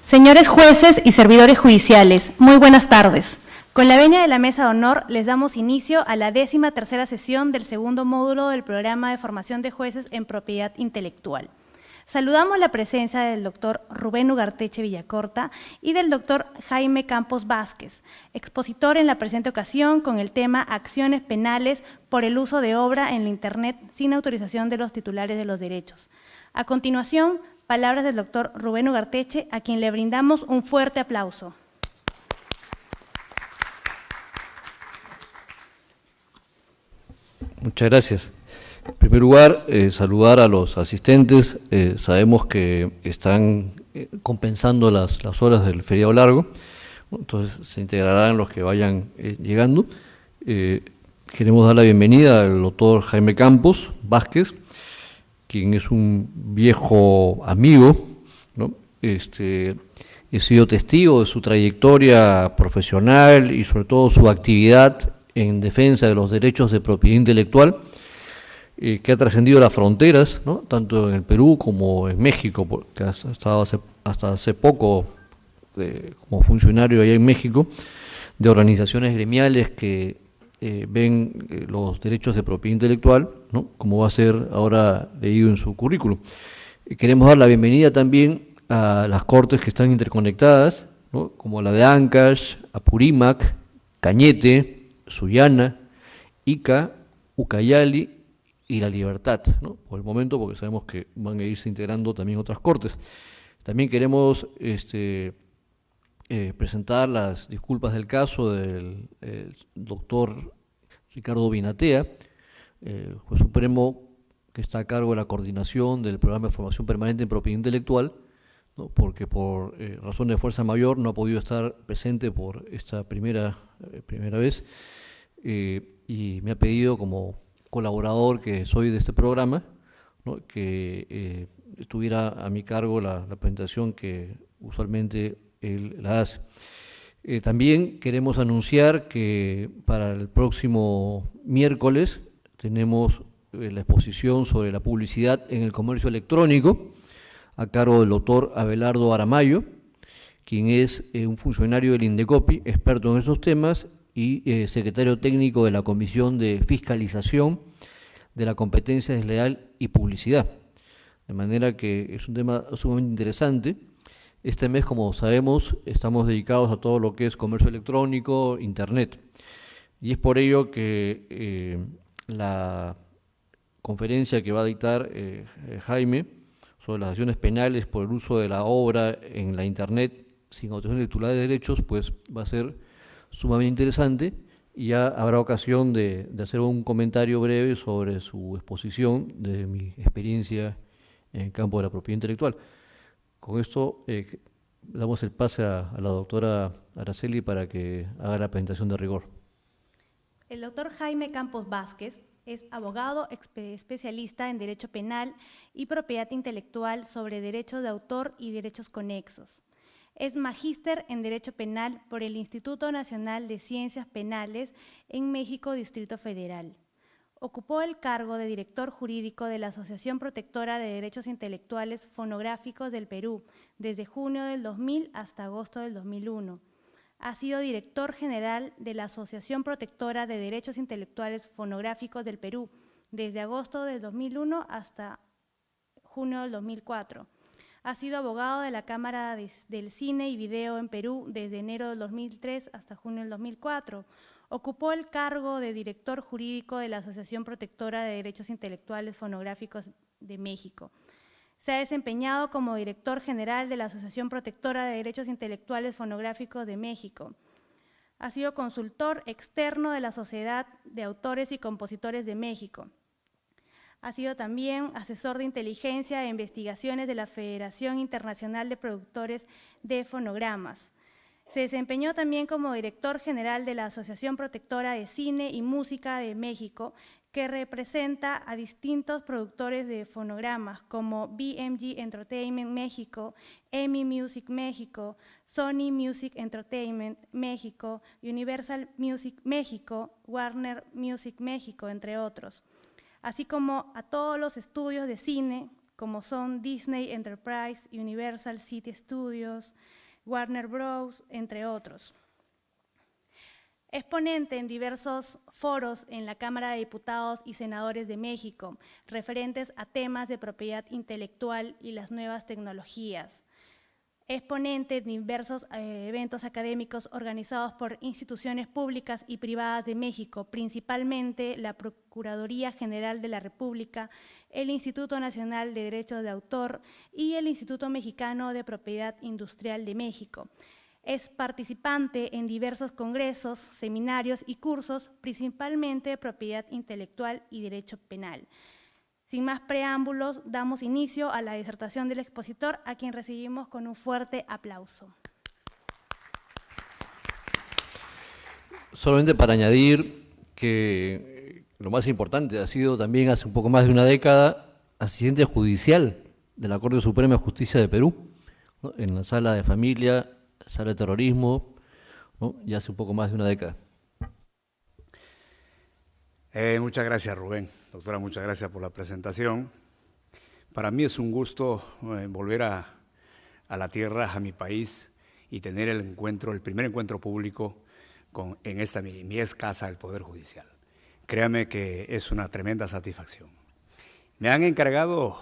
Señores jueces y servidores judiciales, muy buenas tardes. Con la venia de la Mesa de Honor les damos inicio a la 13ª sesión del segundo módulo del programa de formación de jueces en propiedad intelectual. Saludamos la presencia del doctor Rubén Ugarteche Villacorta y del doctor Jaime Campos Vázquez, expositor en la presente ocasión con el tema Acciones penales por el uso de obra en la Internet sin autorización de los titulares de los derechos. A continuación, palabras del doctor Rubén Ugarteche, a quien le brindamos un fuerte aplauso. Muchas gracias. En primer lugar, saludar a los asistentes. Sabemos que están compensando las horas del feriado largo, entonces se integrarán los que vayan llegando. Queremos dar la bienvenida al doctor Jaime Campos Vázquez, quien es un viejo amigo, ¿no? He sido testigo de su trayectoria profesional y sobre todo su actividad en defensa de los derechos de propiedad intelectual, que ha trascendido las fronteras, ¿no? Tanto en el Perú como en México, porque ha estado hasta hace poco como funcionario allá en México, de organizaciones gremiales que ven los derechos de propiedad intelectual, ¿no? Como va a ser ahora leído en su currículum. Queremos dar la bienvenida también a las cortes que están interconectadas, ¿no? Como la de Ancash, Apurímac, Cañete, Sullana, Ica, Ucayali y La Libertad, ¿no? Por el momento, porque sabemos que van a irse integrando también otras cortes. También queremos presentar las disculpas del caso del doctor Ricardo Binatea, juez supremo que está a cargo de la coordinación del programa de formación permanente en propiedad intelectual, ¿no? Porque por razones de fuerza mayor no ha podido estar presente por esta primera vez, y me ha pedido como colaborador que soy de este programa, ¿no? Que estuviera a mi cargo la presentación que usualmente él la hace. También queremos anunciar que para el próximo miércoles tenemos la exposición sobre la publicidad en el comercio electrónico a cargo del doctor Abelardo Aramayo, quien es un funcionario del Indecopi, experto en esos temas y secretario técnico de la Comisión de Fiscalización de la Competencia Desleal y Publicidad. De manera que es un tema sumamente interesante. Este mes, como sabemos, estamos dedicados a todo lo que es comercio electrónico, Internet. Y es por ello que la conferencia que va a dictar Jaime sobre las acciones penales por el uso de la obra en la Internet sin autorización de titulares de derechos, pues va a ser sumamente interesante, y ya habrá ocasión de hacer un comentario breve sobre su exposición de mi experiencia en el campo de la propiedad intelectual. Con esto damos el pase a la doctora Araceli para que haga la presentación de rigor. El doctor Jaime Campos Vázquez es abogado especialista en Derecho Penal y Propiedad Intelectual sobre derechos de autor y derechos conexos. Es magíster en Derecho Penal por el Instituto Nacional de Ciencias Penales en México, Distrito Federal. Ocupó el cargo de director jurídico de la Asociación Protectora de Derechos Intelectuales Fonográficos del Perú desde junio del 2000 hasta agosto del 2001. Ha sido director general de la Asociación Protectora de Derechos Intelectuales Fonográficos del Perú desde agosto del 2001 hasta junio del 2004. Ha sido abogado de la Cámara del Cine y Video en Perú desde enero del 2003 hasta junio del 2004. Ocupó el cargo de director jurídico de la Asociación Protectora de Derechos Intelectuales Fonográficos de México. Se ha desempeñado como director general de la Asociación Protectora de Derechos Intelectuales Fonográficos de México. Ha sido consultor externo de la Sociedad de Autores y Compositores de México. Ha sido también asesor de inteligencia e investigaciones de la Federación Internacional de Productores de Fonogramas. Se desempeñó también como director general de la Asociación Protectora de Cine y Música de México, que representa a distintos productores de fonogramas como BMG Entertainment México, EMI Music México, Sony Music Entertainment México, Universal Music México, Warner Music México, entre otros, así como a todos los estudios de cine como son Disney Enterprise, Universal City Studios, Warner Bros., entre otros. Es ponente en diversos foros en la Cámara de Diputados y Senadores de México, referentes a temas de propiedad intelectual y las nuevas tecnologías. Es ponente en diversos eventos académicos organizados por instituciones públicas y privadas de México, principalmente la Procuraduría General de la República, el Instituto Nacional de Derechos de Autor y el Instituto Mexicano de Propiedad Industrial de México. Es participante en diversos congresos, seminarios y cursos, principalmente de propiedad intelectual y derecho penal. Sin más preámbulos, damos inicio a la disertación del expositor, a quien recibimos con un fuerte aplauso. Solamente para añadir que lo más importante ha sido también hace un poco más de una década asistente judicial de la Corte Suprema de Justicia de Perú, ¿no?, en la Sala de Familia, Sala de Terrorismo, ¿no?, ya hace un poco más de una década. Muchas gracias, Rubén. Doctora, muchas gracias por la presentación. Para mí es un gusto volver a la tierra, a mi país, y tener el primer encuentro público en esta mi ex casa del Poder Judicial. Créame que es una tremenda satisfacción. Me han encargado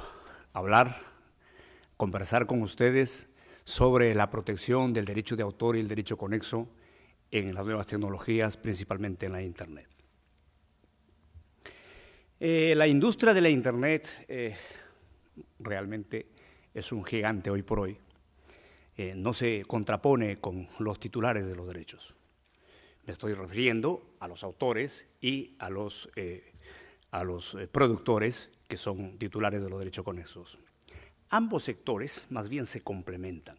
conversar con ustedes sobre la protección del derecho de autor y el derecho conexo en las nuevas tecnologías, principalmente en la Internet. La industria de la Internet realmente es un gigante hoy por hoy. No se contrapone con los titulares de los derechos. Me estoy refiriendo a los autores y a los productores, que son titulares de los derechos conexos. Ambos sectores más bien se complementan.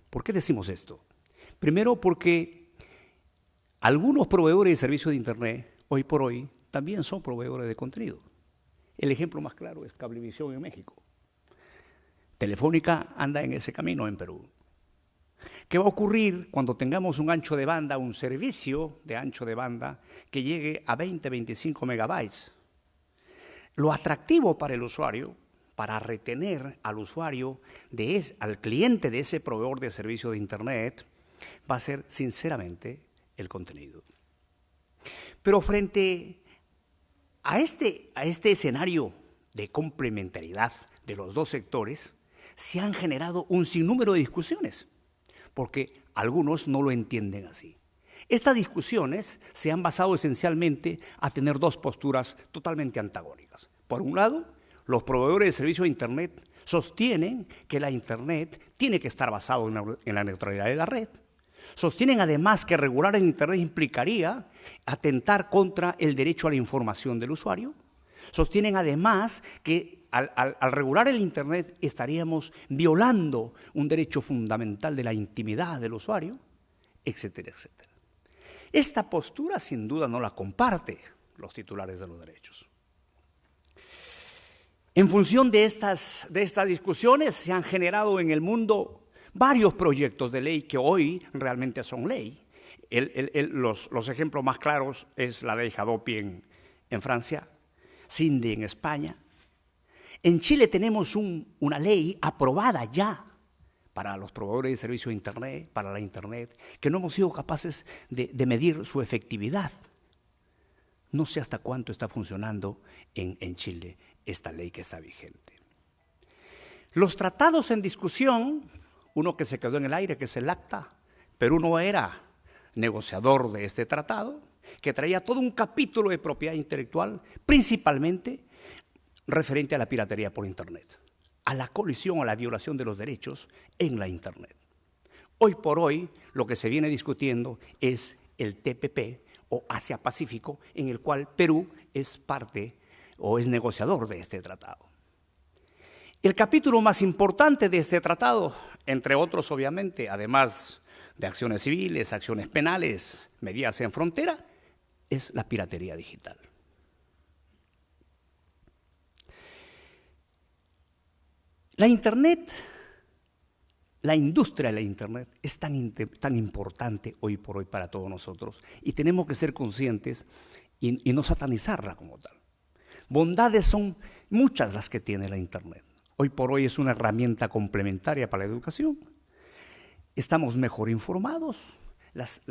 ¿Por qué decimos esto? Primero, porque algunos proveedores de servicios de Internet, hoy por hoy, también son proveedores de contenido. El ejemplo más claro es Cablevisión en México. Telefónica anda en ese camino en Perú. ¿Qué va a ocurrir cuando tengamos un ancho de banda, un servicio de ancho de banda que llegue a 20-25 megabytes? Lo atractivo para el usuario, para retener al usuario, al cliente de ese proveedor de servicio de Internet, va a ser sinceramente el contenido. Pero frente a este escenario de complementariedad de los dos sectores, se han generado un sinnúmero de discusiones, porque algunos no lo entienden así. Estas discusiones se han basado esencialmente a tener dos posturas totalmente antagónicas. Por un lado, los proveedores de servicios de Internet sostienen que la Internet tiene que estar basado en la neutralidad de la red. Sostienen además que regular el Internet implicaría atentar contra el derecho a la información del usuario. Sostienen además que al regular el Internet estaríamos violando un derecho fundamental de la intimidad del usuario, etcétera, etcétera. Esta postura sin duda no la comparte los titulares de los derechos. En función de estas discusiones se han generado en el mundo varios proyectos de ley que hoy realmente son ley. Los ejemplos más claros es la ley Hadopi en Francia, Cindy en España. En Chile tenemos una ley aprobada ya para los proveedores de servicios de Internet, para la Internet, que no hemos sido capaces de medir su efectividad. No sé hasta cuánto está funcionando en Chile esta ley que está vigente. Los tratados en discusión, uno que se quedó en el aire, que es el ACTA, Perú no era negociador de este tratado, que traía todo un capítulo de propiedad intelectual, principalmente referente a la piratería por Internet, a la colisión, a la violación de los derechos en la Internet. Hoy por hoy, lo que se viene discutiendo es el TPP o Asia-Pacífico, en el cual Perú es parte o es negociador de este tratado. El capítulo más importante de este tratado, entre otros obviamente, además de acciones civiles, acciones penales, medidas en frontera, es la piratería digital. La Internet, la industria de la Internet es tan importante hoy por hoy para todos nosotros y tenemos que ser conscientes y no satanizarla como tal. Bondades son muchas las que tiene la Internet. hoy por hoy es una herramienta complementaria para la educación. Estamos mejor informados, las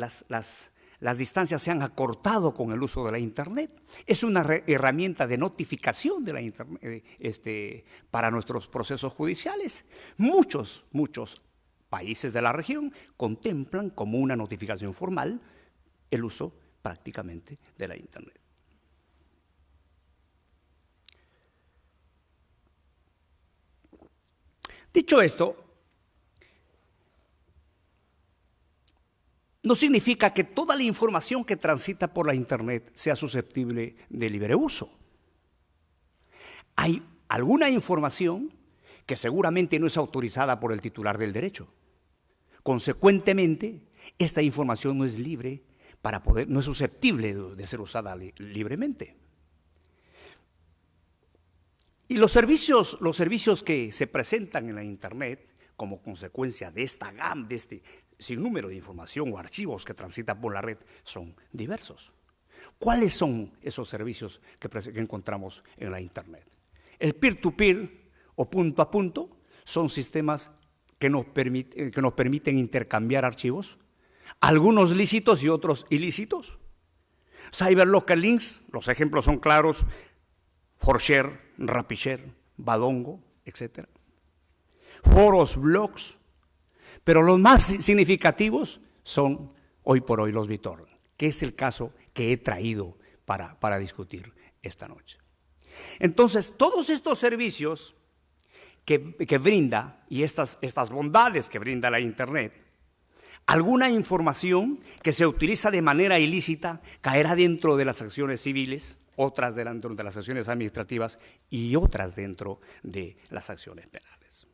distancias se han acortado con el uso de la Internet. Es una herramienta de notificación de la Internet para nuestros procesos judiciales. Muchos países de la región contemplan como una notificación formal el uso prácticamente de la Internet. Dicho esto, no significa que toda la información que transita por la Internet sea susceptible de libre uso. Hay alguna información que seguramente no es autorizada por el titular del derecho. Consecuentemente, esta información no es libre no es susceptible de ser usada libremente. Y los servicios que se presentan en la Internet como consecuencia de esta gama, de este sinnúmero de información o archivos que transitan por la red, son diversos. ¿Cuáles son esos servicios que encontramos en la Internet? El peer-to-peer o punto a punto son sistemas que nos permiten intercambiar archivos, algunos lícitos y otros ilícitos. Cyberlocal links, los ejemplos son claros: ForShare, RapidShare, Badongo, etc. Foros, blogs, pero los más significativos son hoy por hoy los BitTorrent, que es el caso que he traído para discutir esta noche. Entonces, todos estos servicios que brinda y estas bondades que brinda la Internet, alguna información que se utiliza de manera ilícita caerá dentro de las acciones civiles, otras dentro de las acciones administrativas y otras dentro de las acciones penales.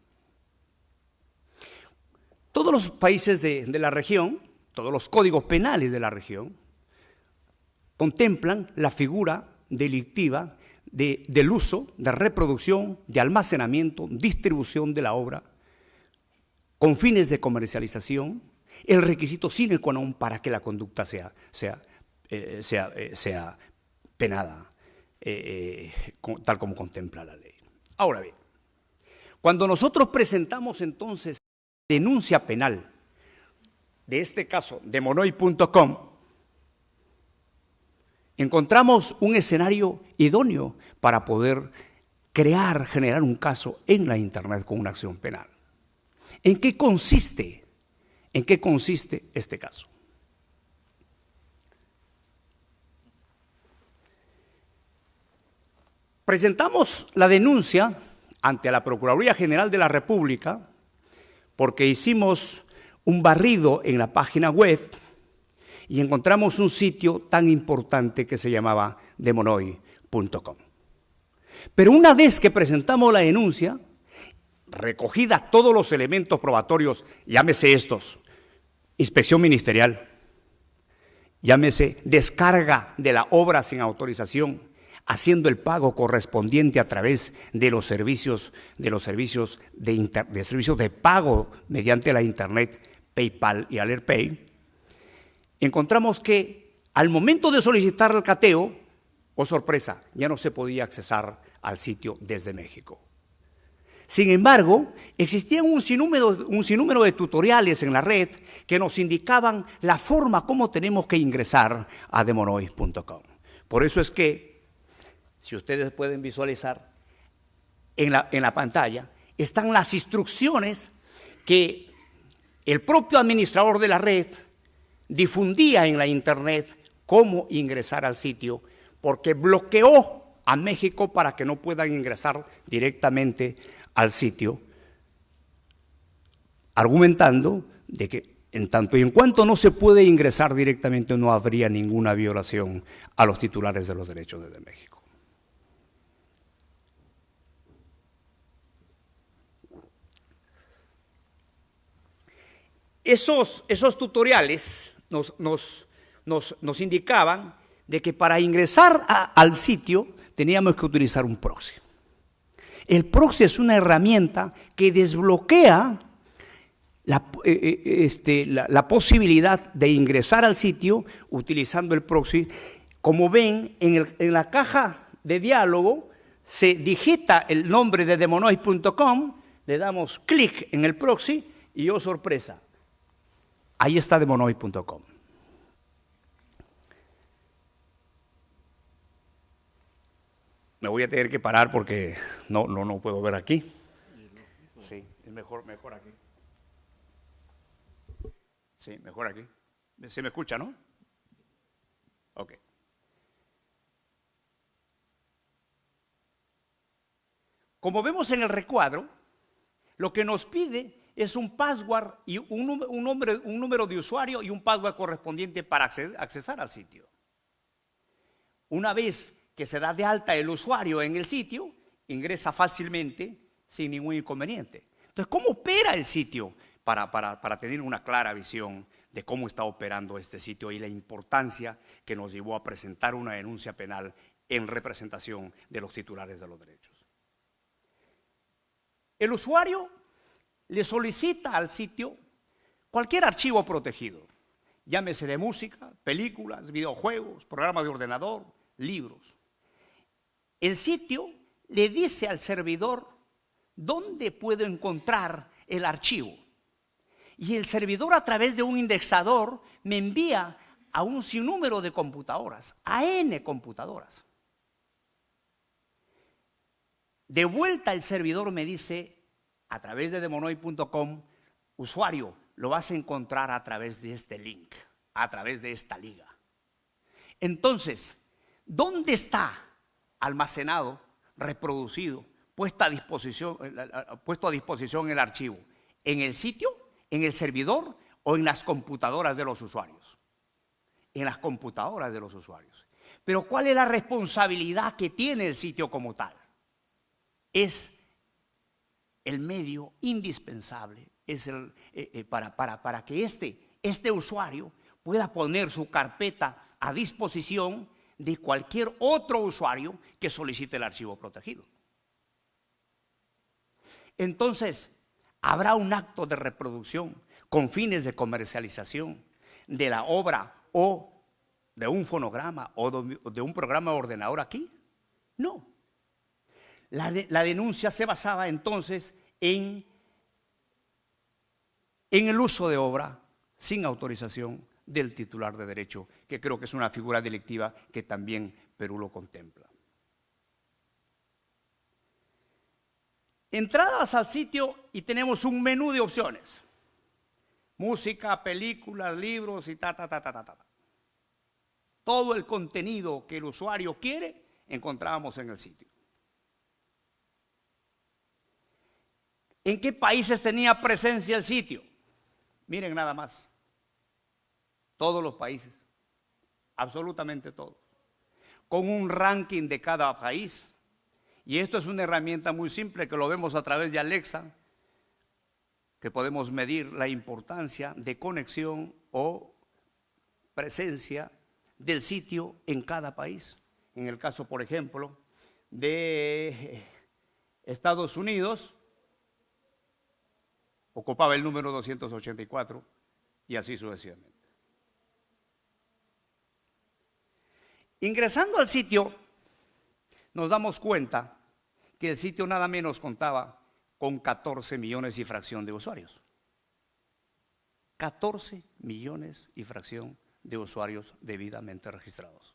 Todos los países de la región, todos los códigos penales de la región, contemplan la figura delictiva del uso, de reproducción, de almacenamiento, distribución de la obra con fines de comercialización, el requisito sine qua non para que la conducta sea penada, tal como contempla la ley. Ahora bien, cuando nosotros presentamos entonces denuncia penal de este caso de Monoy.com, encontramos un escenario idóneo para poder generar un caso en la Internet con una acción penal. ¿En qué consiste este caso? Presentamos la denuncia ante la Procuraduría General de la República porque hicimos un barrido en la página web y encontramos un sitio tan importante que se llamaba demonoy.com. Pero una vez que presentamos la denuncia, recogida todos los elementos probatorios, llámese estos: inspección ministerial, llámese descarga de la obra sin autorización, haciendo el pago correspondiente a través de los servicios de pago mediante la Internet, PayPal y AlertPay, encontramos que al momento de solicitar el cateo, oh sorpresa, ya no se podía accesar al sitio desde México. Sin embargo, existían un sinnúmero de tutoriales en la red que nos indicaban la forma como tenemos que ingresar a demonoy.com. Por eso es que, si ustedes pueden visualizar en la pantalla, están las instrucciones que el propio administrador de la red difundía en la Internet cómo ingresar al sitio, porque bloqueó a México para que no puedan ingresar directamente al sitio, argumentando de que en tanto y en cuanto no se puede ingresar directamente, no habría ninguna violación a los titulares de los derechos desde México. Esos tutoriales nos indicaban de que para ingresar al sitio teníamos que utilizar un proxy. El proxy es una herramienta que desbloquea la posibilidad de ingresar al sitio utilizando el proxy. Como ven, en la caja de diálogo se digita el nombre de demonoid.com, le damos clic en el proxy y oh sorpresa, ahí está demonoid.com. Me voy a tener que parar porque no puedo ver aquí. Sí, es mejor aquí. Sí, mejor aquí. ¿Se me escucha, no? Ok. Como vemos en el recuadro, lo que nos pide es un password y un número de usuario y un password correspondiente para accesar al sitio. Una vez que se da de alta el usuario en el sitio, ingresa fácilmente sin ningún inconveniente. Entonces, ¿cómo opera el sitio? Para tener una clara visión de cómo está operando este sitio y la importancia que nos llevó a presentar una denuncia penal en representación de los titulares de los derechos. El usuario le solicita al sitio cualquier archivo protegido, llámese de música, películas, videojuegos, programas de ordenador, libros. El sitio le dice al servidor dónde puedo encontrar el archivo. Y el servidor, a través de un indexador, me envía a un sinnúmero de computadoras, a N computadoras. De vuelta el servidor me dice, a través de demonoid.com, usuario, lo vas a encontrar a través de este link, a través de esta liga. Entonces, ¿dónde está almacenado, reproducido, puesto a disposición el archivo? ¿En el sitio, en el servidor o en las computadoras de los usuarios? En las computadoras de los usuarios. Pero ¿cuál es la responsabilidad que tiene el sitio como tal? Es el medio indispensable para que este usuario pueda poner su carpeta a disposición de cualquier otro usuario que solicite el archivo protegido. Entonces, habrá un acto de reproducción con fines de comercialización de la obra o de un fonograma o de un programa de ordenador aquí. No. La denuncia se basaba entonces en el uso de obra sin autorización del titular de derecho, que creo que es una figura delictiva que también Perú lo contempla. Entradas al sitio y tenemos un menú de opciones. Música, películas, libros y ta. Todo el contenido que el usuario quiere, encontramos en el sitio. ¿En qué países tenía presencia el sitio? Miren nada más. Todos los países, absolutamente todos, con un ranking de cada país. Y esto es una herramienta muy simple que lo vemos a través de Alexa, que podemos medir la importancia de conexión o presencia del sitio en cada país. En el caso, por ejemplo, de Estados Unidos, ocupaba el número 284 y así sucesivamente. Ingresando al sitio, nos damos cuenta que el sitio nada menos contaba con 14 millones y fracción de usuarios. 14 millones y fracción de usuarios debidamente registrados.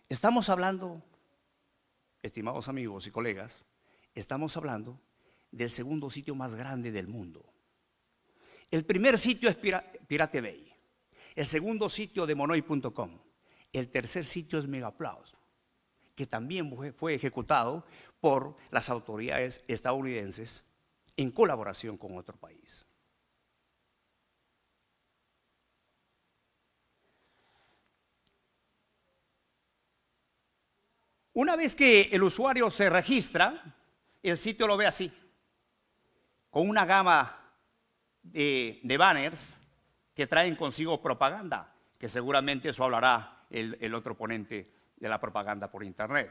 Estamos hablando, estimados amigos y colegas, estamos hablando del segundo sitio más grande del mundo. El primer sitio es Pirate Bay, el segundo sitio demonoid.com, el tercer sitio es Megaupload, que también fue ejecutado por las autoridades estadounidenses en colaboración con otro país. Una vez que el usuario se registra, el sitio lo ve así, con una gama de banners que traen consigo propaganda, que seguramente eso hablará el otro ponente de la propaganda por internet.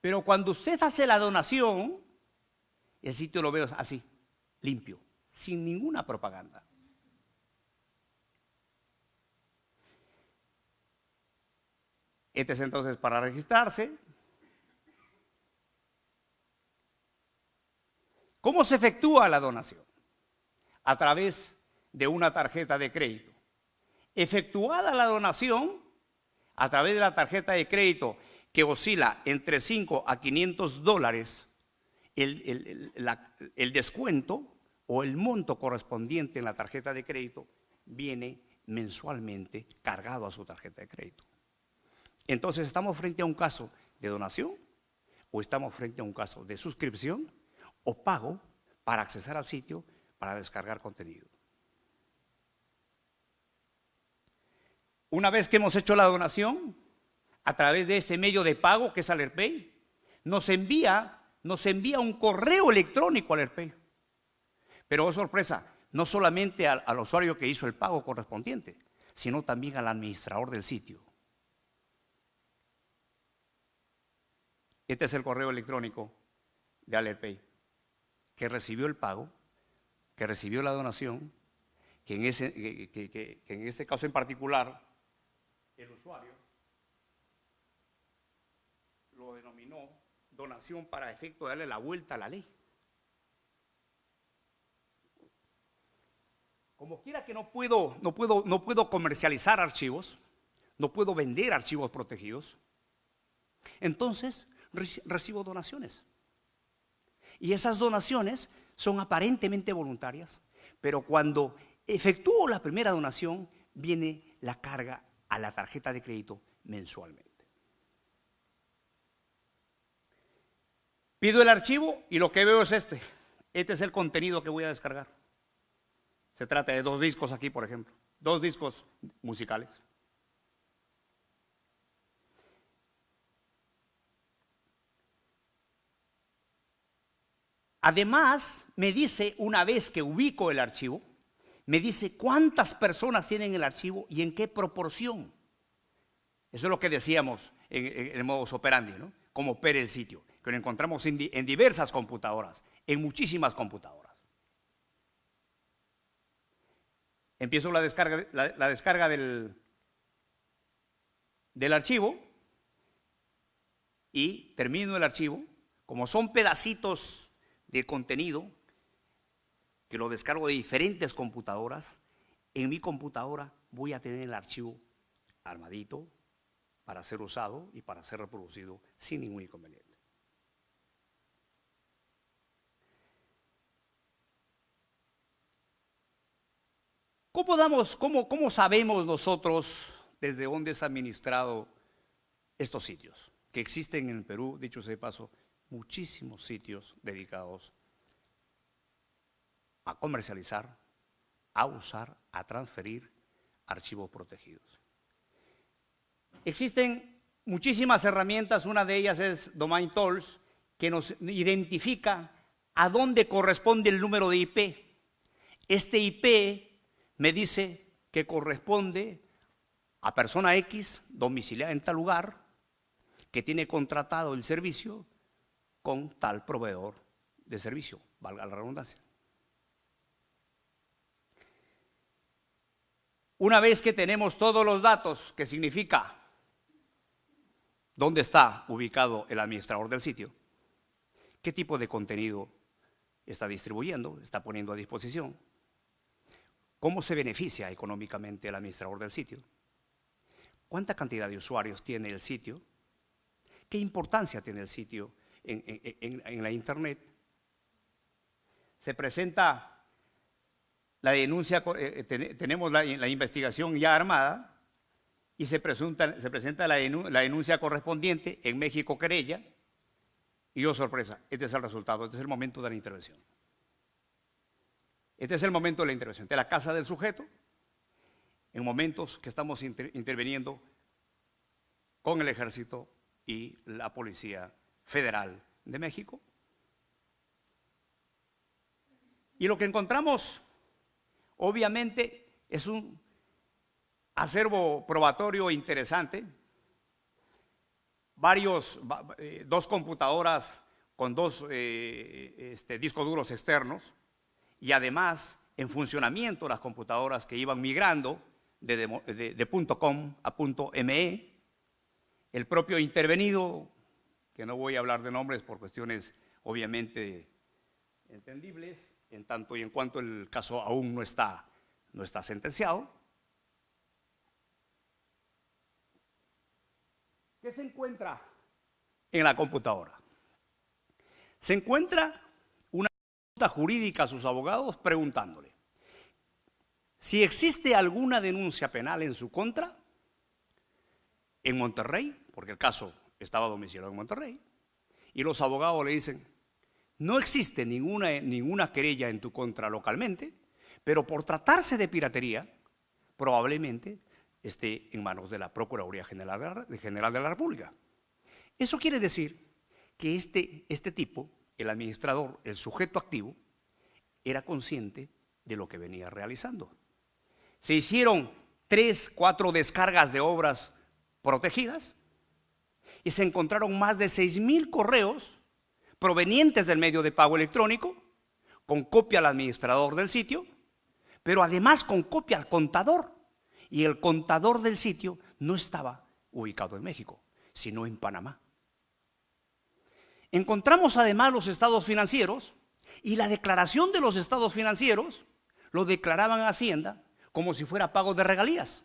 Pero cuando usted hace la donación, el sitio lo ve así, limpio, sin ninguna propaganda. Este es entonces para registrarse. se efectúa la donación? A través de una tarjeta de crédito. Efectuada la donación, a través de la tarjeta de crédito, que oscila entre 5 a 500 dólares, el descuento o el monto correspondiente en la tarjeta de crédito viene mensualmente cargado a su tarjeta de crédito. Entonces, ¿estamos frente a un caso de donación o estamos frente a un caso de suscripción o pago para acceder al sitio para descargar contenido? Una vez que hemos hecho la donación, a través de este medio de pago que es Alertpay, nos envía un correo electrónico a Alertpay. Pero, oh sorpresa, no solamente al usuario que hizo el pago correspondiente, sino también al administrador del sitio. Este es el correo electrónico de Alertpay, que recibió el pago, que recibió la donación, que en este caso en particular, el usuario lo denominó donación para efecto de darle la vuelta a la ley. Como quiera que no puedo comercializar archivos, no puedo vender archivos protegidos, entonces recibo donaciones. Y esas donaciones son aparentemente voluntarias, pero cuando efectúo la primera donación, viene la carga a la tarjeta de crédito mensualmente. Pido el archivo y lo que veo es este. Este es el contenido que voy a descargar. Se trata de 2 discos aquí, por ejemplo. 2 discos musicales. Además, me dice, una vez que ubico el archivo, me dice cuántas personas tienen el archivo y en qué proporción. Eso es lo que decíamos en el modus operandi, ¿no? Cómo opera el sitio, que lo encontramos en diversas computadoras, en muchísimas computadoras. Empiezo la descarga del archivo y termino el archivo. Como son pedacitos de contenido que lo descargo de diferentes computadoras, en mi computadora voy a tener el archivo armadito para ser usado y para ser reproducido sin ningún inconveniente. ¿Cómo sabemos nosotros desde dónde es administrado estos sitios? Que existen en el Perú, dicho sea de paso, muchísimos sitios dedicados a comercializar, a usar, a transferir archivos protegidos. Existen muchísimas herramientas, una de ellas es Domain Tools, que nos identifica a dónde corresponde el número de IP. Este IP me dice que corresponde a persona X, domiciliada en tal lugar, que tiene contratado el servicio con tal proveedor de servicio, valga la redundancia. Una vez que tenemos todos los datos, que significa dónde está ubicado el administrador del sitio, qué tipo de contenido está distribuyendo, está poniendo a disposición, cómo se beneficia económicamente el administrador del sitio, cuánta cantidad de usuarios tiene el sitio, qué importancia tiene el sitio en la Internet. Se presenta la denuncia, tenemos la investigación ya armada y se presenta la denuncia correspondiente en México querella y oh sorpresa, este es el resultado, este es el momento de la intervención. Este es el momento de la intervención, de la casa del sujeto, en momentos que estamos interviniendo con el Ejército y la Policía Federal de México. Y lo que encontramos, obviamente, es un acervo probatorio interesante. Dos computadoras con 2 discos duros externos y además en funcionamiento las computadoras que iban migrando de .com a .me. El propio intervenido, que no voy a hablar de nombres por cuestiones obviamente entendibles, en tanto y en cuanto el caso aún no está sentenciado. ¿Qué se encuentra en la computadora? Se encuentra una pregunta jurídica a sus abogados preguntándole si existe alguna denuncia penal en su contra en Monterrey, porque el caso estaba domiciliado en Monterrey, y los abogados le dicen: no existe ninguna querella en tu contra localmente, pero por tratarse de piratería, probablemente esté en manos de la Procuraduría General de la República. Eso quiere decir que este tipo, el administrador, el sujeto activo, era consciente de lo que venía realizando. Se hicieron 3, 4 descargas de obras protegidas y se encontraron más de 6,000 correos provenientes del medio de pago electrónico, con copia al administrador del sitio, pero además con copia al contador. Y el contador del sitio no estaba ubicado en México, sino en Panamá. Encontramos además los estados financieros, y la declaración de los estados financieros lo declaraban a Hacienda como si fuera pago de regalías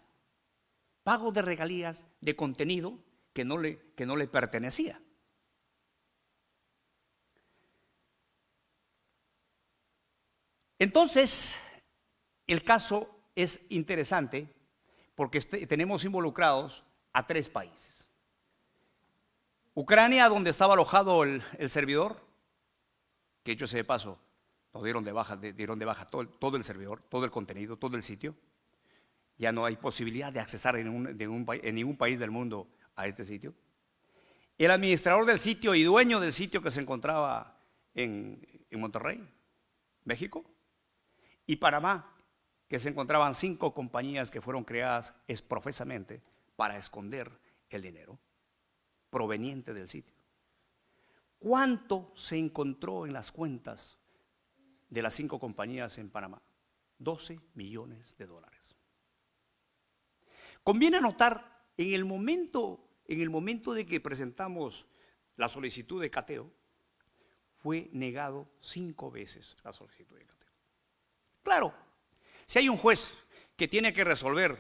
de contenido que no le pertenecía. Entonces, el caso es interesante porque tenemos involucrados a 3 países. Ucrania, donde estaba alojado el servidor, que hecho sea de paso, nos dieron de baja todo el servidor, todo el contenido, todo el sitio. Ya no hay posibilidad de accesar en ningún país del mundo a este sitio. El administrador del sitio y dueño del sitio que se encontraba en Monterrey, México, y Panamá, que se encontraban 5 compañías que fueron creadas profesamente para esconder el dinero proveniente del sitio. ¿Cuánto se encontró en las cuentas de las 5 compañías en Panamá? $12 millones. Conviene anotar, en el momento de que presentamos la solicitud de cateo, fue negado 5 veces la solicitud de cateo. Claro, si hay un juez que tiene que resolver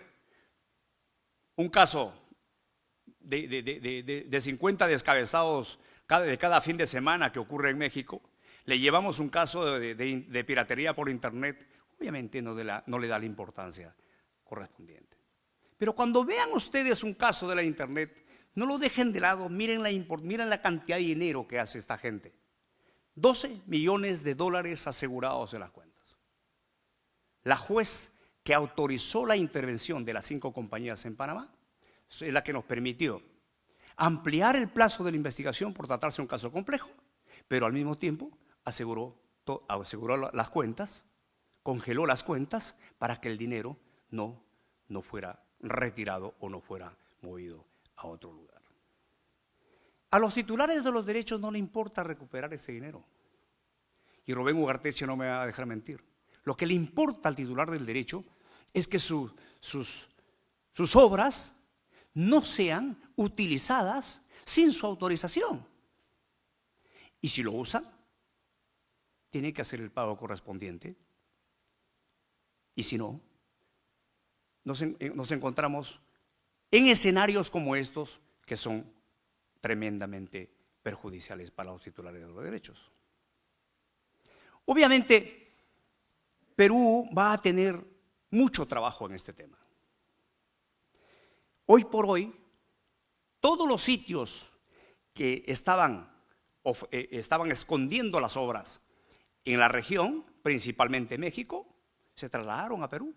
un caso de 50 descabezados de cada fin de semana que ocurre en México, le llevamos un caso de piratería por internet, obviamente no le da la importancia correspondiente. Pero cuando vean ustedes un caso de la internet, no lo dejen de lado, miren la cantidad de dinero que hace esta gente. $12 millones asegurados en las cuentas. La juez que autorizó la intervención de las 5 compañías en Panamá es la que nos permitió ampliar el plazo de la investigación por tratarse de un caso complejo, pero al mismo tiempo aseguró las cuentas, congeló las cuentas para que el dinero no fuera retirado o no fuera movido a otro lugar. A los titulares de los derechos no le importa recuperar ese dinero. Y Rubén Ugarteche no me va a dejar mentir. Lo que le importa al titular del derecho es que sus obras no sean utilizadas sin su autorización. Y si lo usan, tiene que hacer el pago correspondiente. Y si no, nos encontramos en escenarios como estos que son tremendamente perjudiciales para los titulares de los derechos. Obviamente, Perú va a tener mucho trabajo en este tema. Hoy por hoy, todos los sitios que estaban escondiendo las obras en la región, principalmente México, se trasladaron a Perú.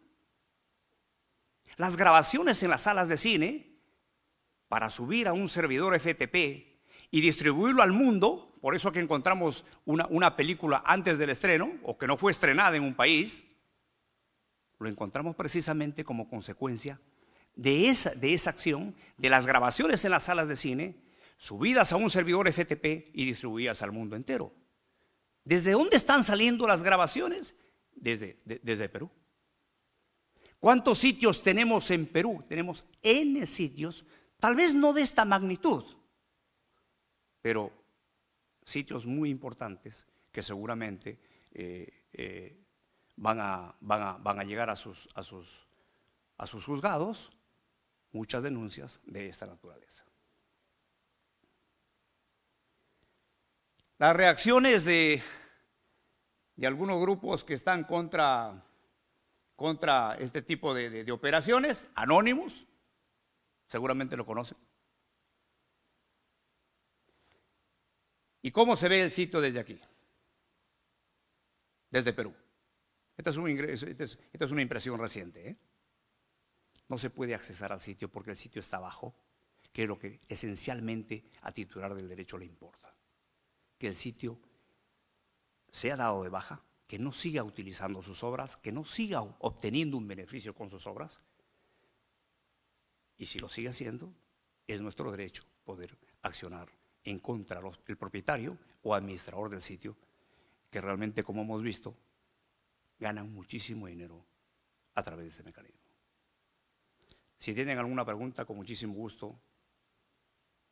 Las grabaciones en las salas de cine, para subir a un servidor FTP y distribuirlo al mundo, por eso que encontramos una película antes del estreno, o que no fue estrenada en un país, lo encontramos precisamente como consecuencia de esa acción, de las grabaciones en las salas de cine, subidas a un servidor FTP y distribuidas al mundo entero. ¿Desde dónde están saliendo las grabaciones? Desde Perú. ¿Cuántos sitios tenemos en Perú? Tenemos N sitios, tal vez no de esta magnitud, pero sitios muy importantes que seguramente van a llegar a sus juzgados muchas denuncias de esta naturaleza. Las reacciones de algunos grupos que están contra este tipo de operaciones, Anonymous, seguramente lo conocen. ¿Y cómo se ve el sitio desde aquí? Desde Perú. Esta es una impresión reciente, ¿eh? No se puede accesar al sitio porque el sitio está abajo, que es lo que esencialmente a titular del derecho le importa. Que el sitio sea dado de baja, que no siga utilizando sus obras, que no siga obteniendo un beneficio con sus obras. Y si lo sigue haciendo, es nuestro derecho poder accionar en contra del propietario o administrador del sitio, que realmente, como hemos visto, ganan muchísimo dinero a través de este mecanismo. Si tienen alguna pregunta, con muchísimo gusto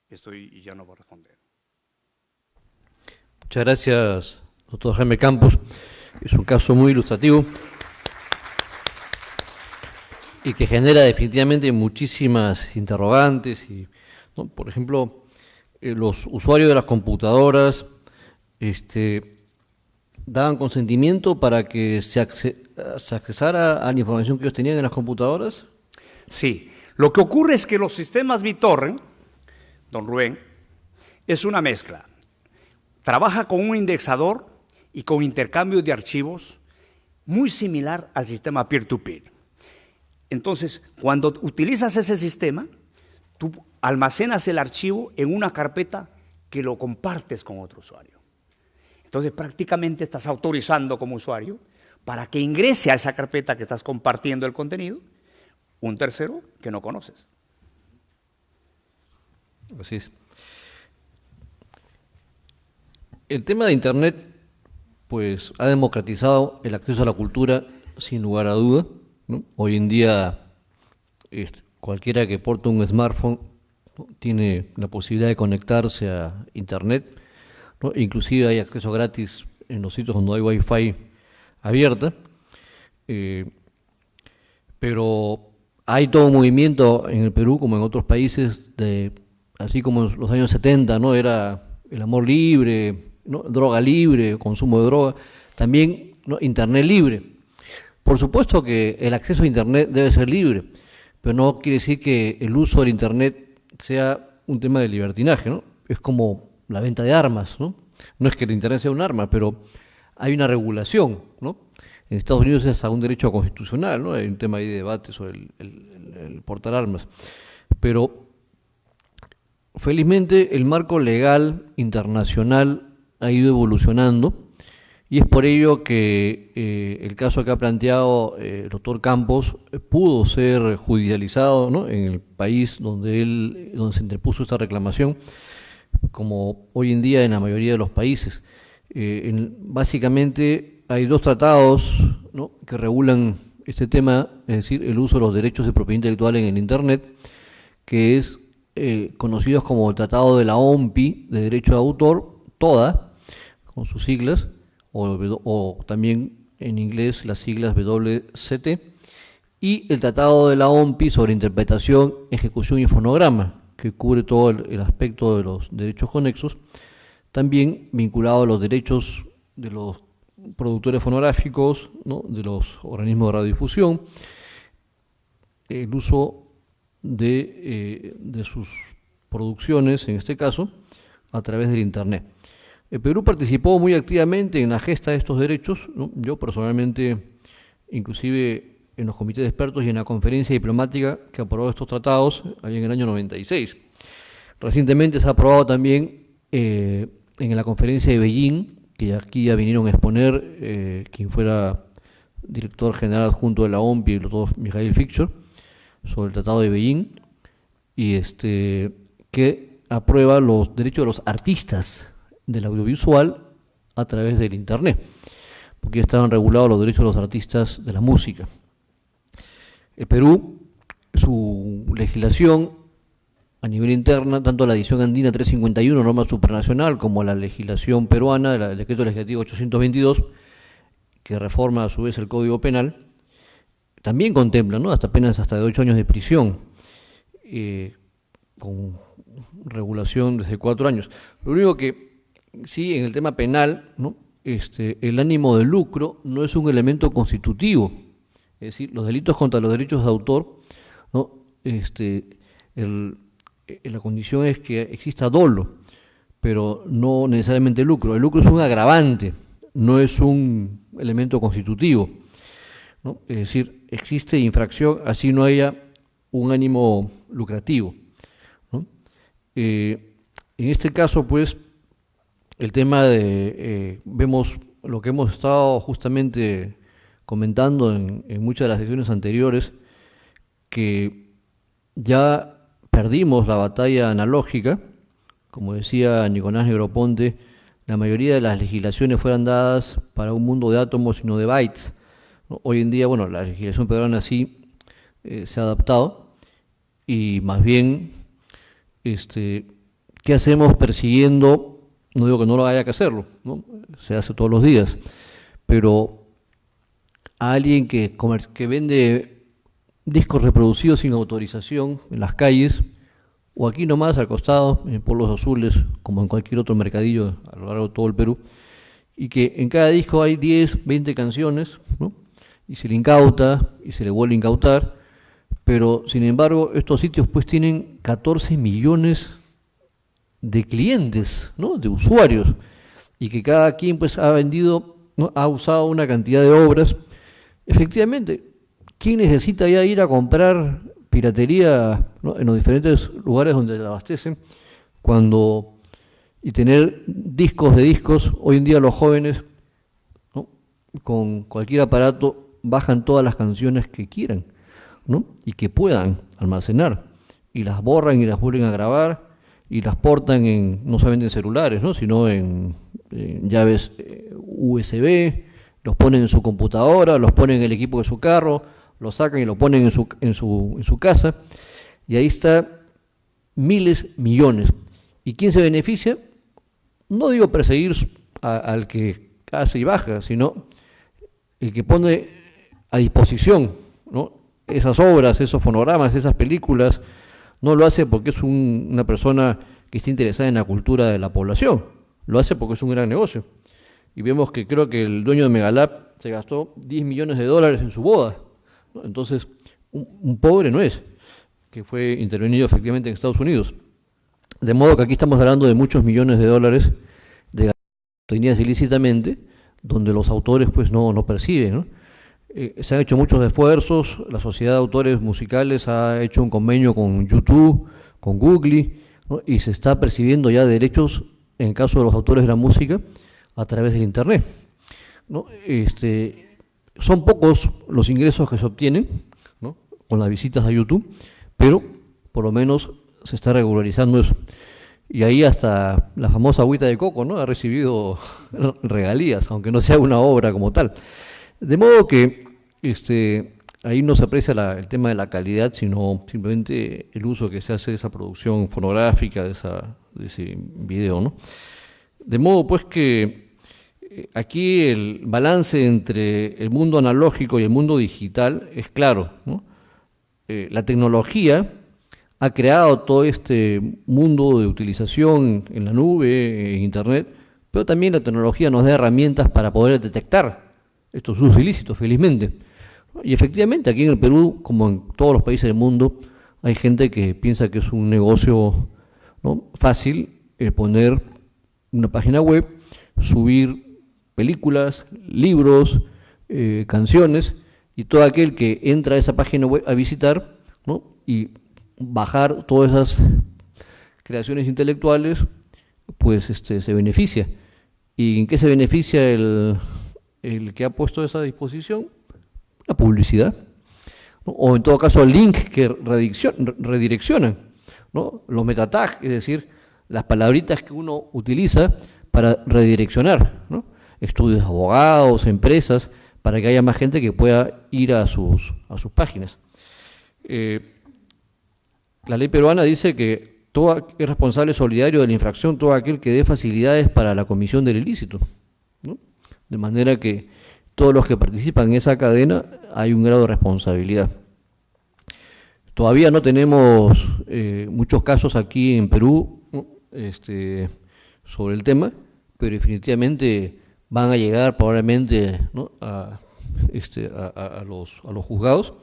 estoy y ya no voy a responder. Muchas gracias, doctor Jaime Campos. Es un caso muy ilustrativo y que genera definitivamente muchísimas interrogantes. Y, ¿no? Por ejemplo, los usuarios de las computadoras daban consentimiento para que se accesara a la información que ellos tenían en las computadoras. Sí, lo que ocurre es que los sistemas BitTorrent, don Rubén, es una mezcla. Trabaja con un indexador y con intercambio de archivos muy similar al sistema peer-to-peer. Entonces, cuando utilizas ese sistema, tú almacenas el archivo en una carpeta que lo compartes con otro usuario. Entonces, prácticamente estás autorizando como usuario para que ingrese a esa carpeta que estás compartiendo el contenido un tercero que no conoces. Así es. El tema de Internet, pues, ha democratizado el acceso a la cultura sin lugar a duda, ¿no? Hoy en día, cualquiera que porte un smartphone, ¿no?, tiene la posibilidad de conectarse a Internet, ¿no? Inclusive hay acceso gratis en los sitios donde hay Wi-Fi abierta, pero hay todo un movimiento en el Perú, como en otros países, así como en los años 70, ¿no?, era el amor libre, ¿no?, droga libre, consumo de droga, también, ¿no?, Internet libre. Por supuesto que el acceso a Internet debe ser libre, pero no quiere decir que el uso del Internet sea un tema de libertinaje, ¿no? Es como la venta de armas, ¿no? No es que el Internet sea un arma, pero hay una regulación, ¿no? En Estados Unidos es hasta un derecho constitucional, ¿no? Hay un tema ahí de debate sobre el portar armas. Pero felizmente el marco legal internacional ha ido evolucionando y es por ello que el caso que ha planteado el doctor Campos pudo ser judicializado, ¿no?, en el país donde se interpuso esta reclamación, como hoy en día en la mayoría de los países. Básicamente hay dos tratados, ¿no?, que regulan este tema, es decir, el uso de los derechos de propiedad intelectual en el Internet, que es conocidos como el Tratado de la OMPI de Derecho de Autor, TODA, con sus siglas, o también en inglés las siglas WCT, y el Tratado de la OMPI sobre Interpretación, Ejecución y Fonograma, que cubre todo el aspecto de los derechos conexos, también vinculado a los derechos de los productores fonográficos, ¿no?, de los organismos de radiodifusión, el uso de sus producciones, en este caso, a través del Internet. El Perú participó muy activamente en la gesta de estos derechos, ¿no? Yo personalmente, inclusive en los comités de expertos y en la conferencia diplomática que aprobó estos tratados allá en el año 96. Recientemente se ha aprobado también en la conferencia de Beijing, que aquí ya vinieron a exponer quien fuera director general adjunto de la OMPI, el doctor Mijail Fichter, sobre el Tratado de Beijing, y que aprueba los derechos de los artistas del audiovisual a través del Internet, porque ya estaban regulados los derechos de los artistas de la música. El Perú, su legislación a nivel interna, tanto la edición andina 351, norma supranacional, como la legislación peruana, el decreto legislativo 822, que reforma a su vez el Código Penal, también contempla, ¿no?, hasta penas hasta de 8 años de prisión, con regulación desde 4 años. Lo único que sí, en el tema penal, ¿no?, el ánimo de lucro no es un elemento constitutivo. Es decir, los delitos contra los derechos de autor, ¿no?, la condición es que exista dolo, pero no necesariamente lucro. El lucro es un agravante, no es un elemento constitutivo, ¿no? Es decir, existe infracción así no haya un ánimo lucrativo, ¿no? En este caso, pues, el tema de, vemos lo que hemos estado justamente comentando en muchas de las sesiones anteriores, que ya perdimos la batalla analógica. Como decía Nicolás Negroponte, la mayoría de las legislaciones fueron dadas para un mundo de átomos y no de bytes, ¿no? Hoy en día, bueno, la legislación peruana sí se ha adaptado, y más bien, ¿qué hacemos persiguiendo? No digo que no lo haya que hacerlo, ¿no? Se hace todos los días, pero a alguien que vende discos reproducidos sin autorización en las calles, o aquí nomás al costado, en Polos Azules, como en cualquier otro mercadillo a lo largo de todo el Perú, y que en cada disco hay 10, 20 canciones, ¿no?, y se le incauta y se le vuelve a incautar, pero sin embargo estos sitios pues tienen 14 millones de clientes, ¿no?, de usuarios, y que cada quien pues ha vendido, ¿no?, ha usado una cantidad de obras. Efectivamente, ¿quién necesita ya ir a comprar piratería, ¿no?, en los diferentes lugares donde la abastecen, y tener discos de discos? Hoy en día los jóvenes, ¿no?, con cualquier aparato bajan todas las canciones que quieran, ¿no?, y que puedan almacenar, y las borran y las vuelven a grabar, y las portan no solamente en celulares, ¿no?, sino en llaves USB, los ponen en su computadora, los ponen en el equipo de su carro, lo sacan y lo ponen en su casa, y ahí está miles, millones. ¿Y quién se beneficia? No digo perseguir al que hace y baja, sino el que pone a disposición, ¿no?, esas obras, esos fonogramas, esas películas. No lo hace porque es una persona que está interesada en la cultura de la población, lo hace porque es un gran negocio. Y vemos que creo que el dueño de Megalab se gastó $10 millones en su boda, ¿no? Entonces, un pobre no es, que fue intervenido efectivamente en Estados Unidos. De modo que aquí estamos hablando de muchos millones de dólares de obtenidas ilícitamente, donde los autores pues no perciben, ¿no? Se han hecho muchos esfuerzos, la Sociedad de Autores Musicales ha hecho un convenio con YouTube, con Google, ¿no?, y se está percibiendo ya derechos en caso de los autores de la música a través del Internet, ¿no? Son pocos los ingresos que se obtienen, ¿no?, con las visitas a YouTube, pero por lo menos se está regularizando eso. Y ahí hasta la famosa agüita de coco, ¿no?, ha recibido regalías, aunque no sea una obra como tal. De modo que ahí no se aprecia el tema de la calidad, sino simplemente el uso que se hace de esa producción fonográfica, de ese video, ¿no? De modo pues que aquí el balance entre el mundo analógico y el mundo digital es claro, ¿no? La tecnología ha creado todo este mundo de utilización en la nube, en Internet, pero también la tecnología nos da herramientas para poder detectar estos usos ilícitos, felizmente. Y efectivamente, aquí en el Perú, como en todos los países del mundo, hay gente que piensa que es un negocio, ¿no?, fácil poner una página web, subir películas, libros, canciones, y todo aquel que entra a esa página web a visitar, ¿no?, y bajar todas esas creaciones intelectuales, pues se beneficia. ¿Y en qué se beneficia el que ha puesto esa disposición? La publicidad, ¿no?, o en todo caso el link que redireccionan, ¿no?, los metatags, es decir, las palabritas que uno utiliza para redireccionar, ¿no?, estudios de abogados, empresas, para que haya más gente que pueda ir a sus páginas. La ley peruana dice que es responsable solidario de la infracción todo aquel que dé facilidades para la comisión del ilícito, ¿no?, de manera que todos los que participan en esa cadena hay un grado de responsabilidad. Todavía no tenemos muchos casos aquí en Perú, ¿no? Sobre el tema, pero definitivamente van a llegar probablemente, ¿no? a los juzgados.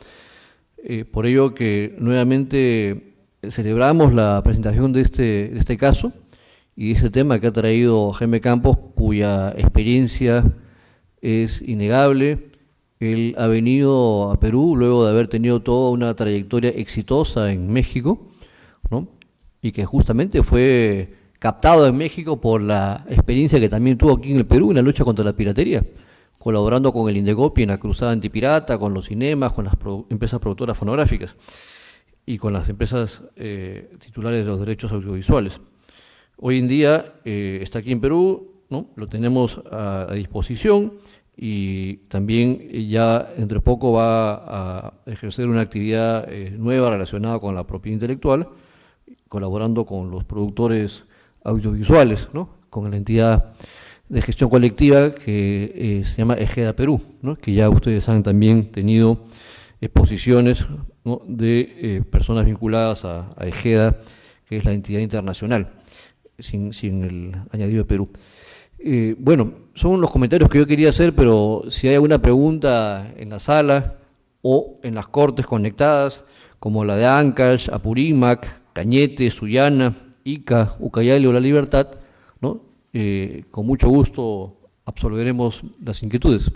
Por ello que nuevamente celebramos la presentación de este caso y este tema que ha traído Jaime Campos, cuya experiencia es innegable. Él ha venido a Perú luego de haber tenido toda una trayectoria exitosa en México, ¿no? Y que justamente fue captado en México por la experiencia que también tuvo aquí en el Perú en la lucha contra la piratería, colaborando con el Indecopi en la cruzada antipirata, con los cinemas, con las empresas productoras fonográficas y con las empresas titulares de los derechos audiovisuales. Hoy en día está aquí en Perú, ¿no? Lo tenemos a disposición y también ya entre poco va a ejercer una actividad nueva relacionada con la propiedad intelectual, colaborando con los productores audiovisuales, ¿no? Con la entidad de gestión colectiva que se llama Ejeda Perú, ¿no? Que ya ustedes han también tenido exposiciones, ¿no? de personas vinculadas a Ejeda, que es la entidad internacional, sin el añadido de Perú. Bueno, son los comentarios que yo quería hacer, pero si hay alguna pregunta en la sala o en las cortes conectadas, como la de Ancash, Apurímac, Cañete, Sullana, Ica, Ucayali o La Libertad, ¿no? Con mucho gusto absolveremos las inquietudes.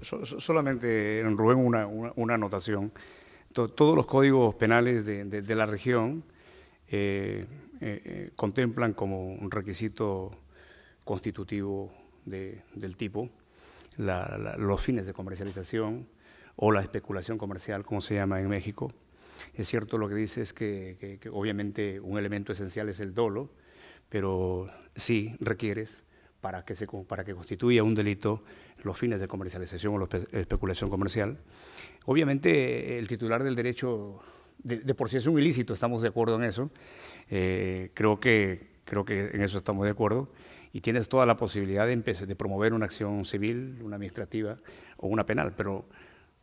Solamente, Rubén, una anotación. Todos los códigos penales de la región contemplan como un requisito constitutivo del tipo los fines de comercialización o la especulación comercial, como se llama en México. Es cierto lo que dice es que obviamente un elemento esencial es el dolo, pero sí requieres para que constituya un delito los fines de comercialización o la especulación comercial. Obviamente el titular del derecho de por sí es un ilícito, estamos de acuerdo en eso. Creo que en eso estamos de acuerdo. Y tienes toda la posibilidad de promover una acción civil, una administrativa o una penal, pero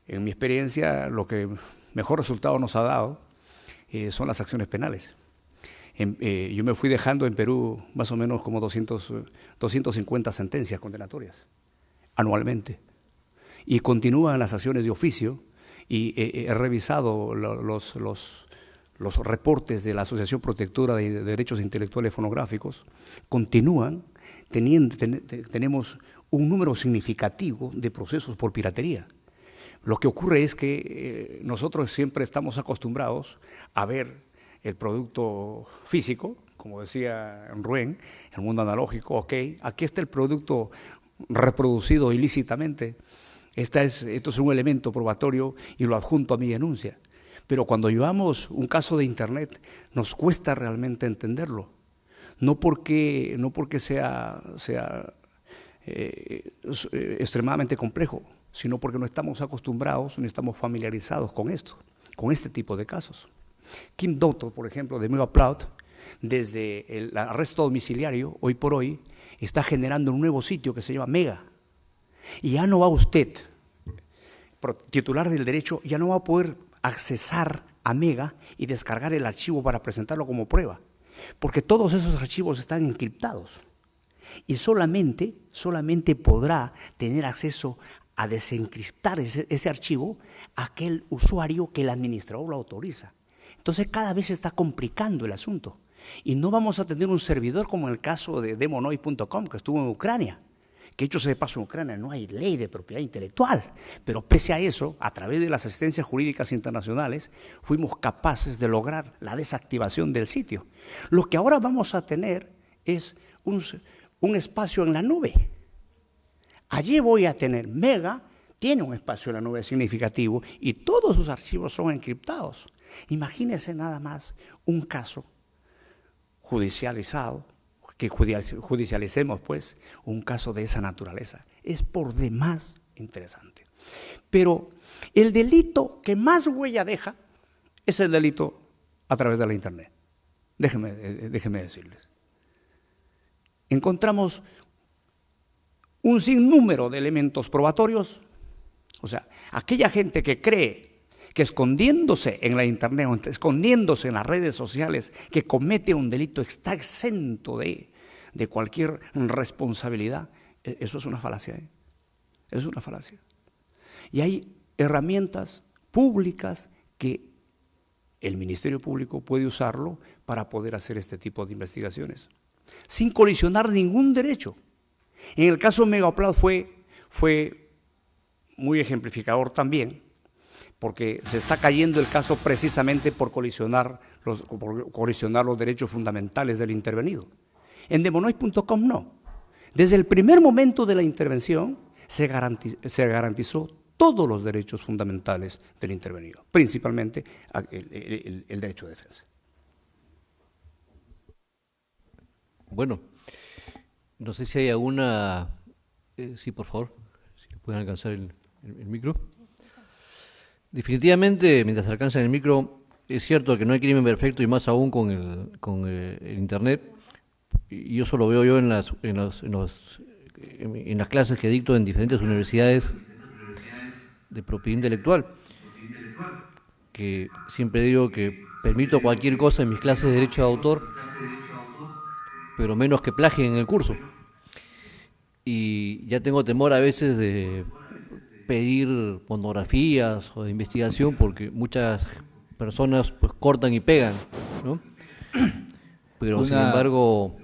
en mi experiencia lo que mejor resultado nos ha dado son las acciones penales. Yo me fui dejando en Perú más o menos como 250 sentencias condenatorias anualmente, y continúan las acciones de oficio, y he revisado los reportes de la Asociación Protectora de Derechos Intelectuales Fonográficos. Continúan, tenemos un número significativo de procesos por piratería. Lo que ocurre es que nosotros siempre estamos acostumbrados a ver el producto físico, como decía Rubén, el mundo analógico. Ok, aquí está el producto reproducido ilícitamente, esto es un elemento probatorio y lo adjunto a mi denuncia. Pero cuando llevamos un caso de Internet, nos cuesta realmente entenderlo. No porque sea extremadamente complejo, sino porque no estamos acostumbrados, no estamos familiarizados con esto, con este tipo de casos. Kim Doctor, por ejemplo, de Megaupload, desde el arresto domiciliario, hoy por hoy, está generando un nuevo sitio que se llama Mega. Y ya no va usted, titular del derecho, ya no va a poder accesar a Mega y descargar el archivo para presentarlo como prueba, porque todos esos archivos están encriptados. Y solamente podrá tener acceso a desencriptar ese archivo aquel usuario que el administrador lo autoriza. Entonces cada vez se está complicando el asunto. Y no vamos a tener un servidor como en el caso de Demonoid.com, que estuvo en Ucrania, que hecho sea de paso en Ucrania no hay ley de propiedad intelectual, pero pese a eso, a través de las asistencias jurídicas internacionales, fuimos capaces de lograr la desactivación del sitio. Lo que ahora vamos a tener es un espacio en la nube. Allí voy a tener Mega, tiene un espacio en la nube significativo y todos sus archivos son encriptados. Imagínense nada más un caso judicializado, que judicialicemos pues un caso de esa naturaleza. Es por demás interesante. Pero el delito que más huella deja es el delito a través de la Internet. Déjenme decirles. Encontramos un sinnúmero de elementos probatorios. O sea, aquella gente que cree que escondiéndose en la internet o escondiéndose en las redes sociales, que comete un delito, está exento de cualquier responsabilidad, eso es una falacia, ¿eh? Es una falacia. Y hay herramientas públicas que el Ministerio Público puede usarlo para poder hacer este tipo de investigaciones, sin colisionar ningún derecho. En el caso de Megaupload fue muy ejemplificador también, porque se está cayendo el caso precisamente por colisionar los derechos fundamentales del intervenido. En Demonoid.com no. Desde el primer momento de la intervención se garantizó todos los derechos fundamentales del intervenido, principalmente el derecho de defensa. Bueno, no sé si hay alguna... sí, por favor, si pueden alcanzar el micro. Definitivamente, mientras alcanzan el micro, es cierto que no hay crimen perfecto y más aún con el Internet. Y eso lo veo yo en las clases que dicto en diferentes universidades de propiedad intelectual, que siempre digo que permito cualquier cosa en mis clases de derecho de autor, pero menos que plagien en el curso. Y ya tengo temor a veces de pedir monografías o de investigación porque muchas personas pues cortan y pegan, ¿no? Pero sin embargo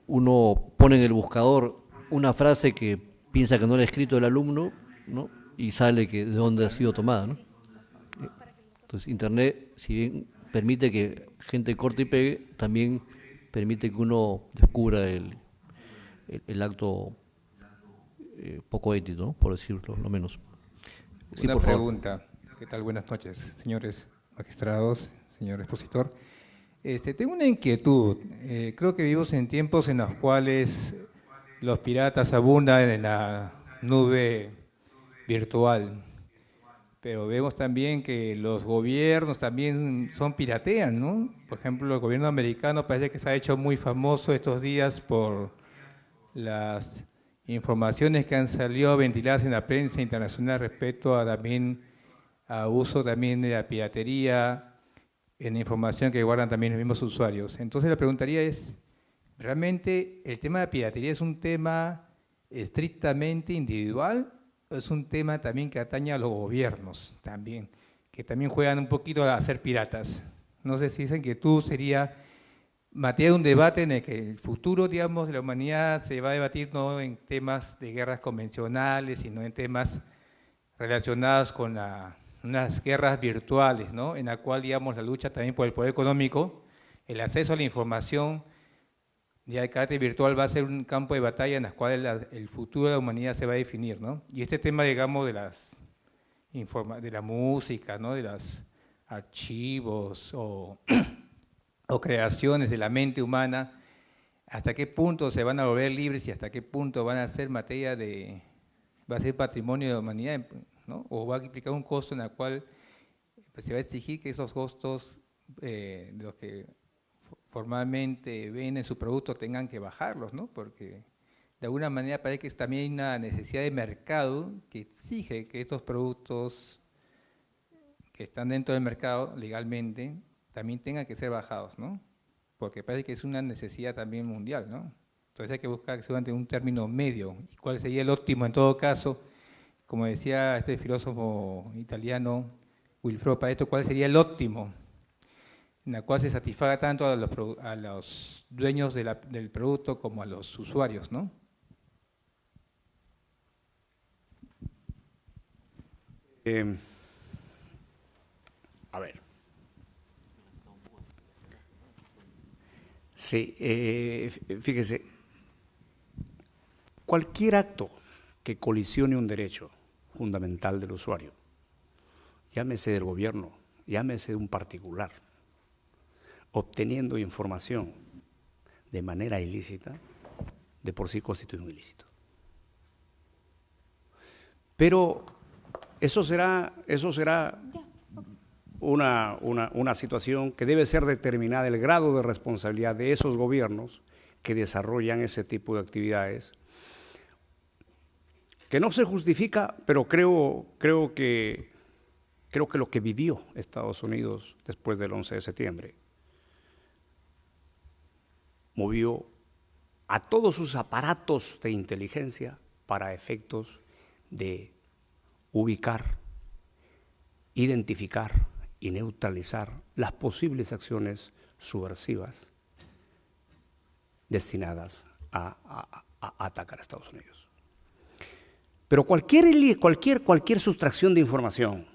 uno pone en el buscador una frase que piensa que no la ha escrito el alumno, ¿no? Y sale que de dónde ha sido tomada, ¿no? Entonces Internet, si bien permite que gente corte y pegue, también permite que uno descubra el acto poco ético, ¿no? Por decirlo lo menos. Sí, una por favor. Pregunta. ¿Qué tal? Buenas noches, señores magistrados, señor expositor. Tengo una inquietud. Creo que vivimos en tiempos en los cuales los piratas abundan en la nube virtual, pero vemos también que los gobiernos también piratean, ¿no? Por ejemplo, el gobierno americano parece que se ha hecho muy famoso estos días por las informaciones que han salido ventiladas en la prensa internacional respecto a uso también de la piratería en la información que guardan también los mismos usuarios. Entonces la preguntaría es, ¿realmente el tema de la piratería es un tema estrictamente individual o es un tema también que atañe a los gobiernos también, que también juegan un poquito a ser piratas? No sé si esa inquietud sería materia de un debate en el que el futuro, digamos, de la humanidad se va a debatir no en temas de guerras convencionales, sino en temas relacionados con unas guerras virtuales, ¿no? En la cual, digamos, la lucha también por el poder económico, el acceso a la información ya de carácter virtual va a ser un campo de batalla en el cual el futuro de la humanidad se va a definir, ¿no? Y este tema, digamos, de la música, ¿no? De los archivos o creaciones de la mente humana, hasta qué punto se van a volver libres y hasta qué punto van a ser va a ser patrimonio de la humanidad, ¿no? O va a implicar un costo en el cual pues, se va a exigir que esos costos de los que formalmente venden su producto tengan que bajarlos, ¿no? Porque de alguna manera parece que también hay una necesidad de mercado que exige que estos productos que están dentro del mercado legalmente también tengan que ser bajados, ¿no? Porque parece que es una necesidad también mundial, ¿no? Entonces hay que buscar seguramente un término medio. ¿Y cuál sería el óptimo en todo caso? Como decía este filósofo italiano, Wilfredo Pareto, ¿cuál sería el óptimo? En la cual se satisfaga tanto a los dueños del producto como a los usuarios, ¿no? A ver. Sí, fíjese, cualquier acto que colisione un derecho fundamental del usuario, llámese del gobierno, llámese de un particular, obteniendo información de manera ilícita, de por sí constituye un ilícito. Pero eso será una situación que debe ser determinada, el grado de responsabilidad de esos gobiernos que desarrollan ese tipo de actividades, que no se justifica, pero creo que lo que vivió Estados Unidos después del 11 de septiembre movió a todos sus aparatos de inteligencia para efectos de ubicar, identificar y neutralizar las posibles acciones subversivas destinadas a atacar a Estados Unidos. Pero cualquier sustracción de información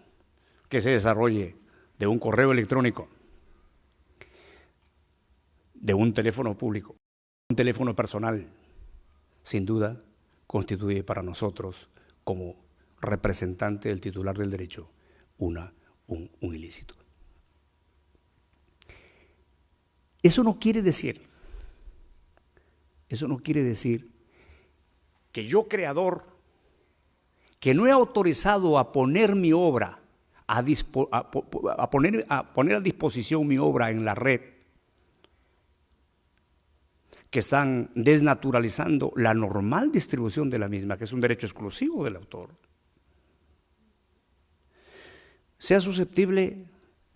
que se desarrolle de un correo electrónico, de un teléfono público, un teléfono personal, sin duda constituye para nosotros, como representante del titular del derecho, un ilícito. Eso no quiere decir que yo, creador, que no he autorizado a poner mi obra, a poner a disposición mi obra en la red, que están desnaturalizando la normal distribución de la misma, que es un derecho exclusivo del autor, sea susceptible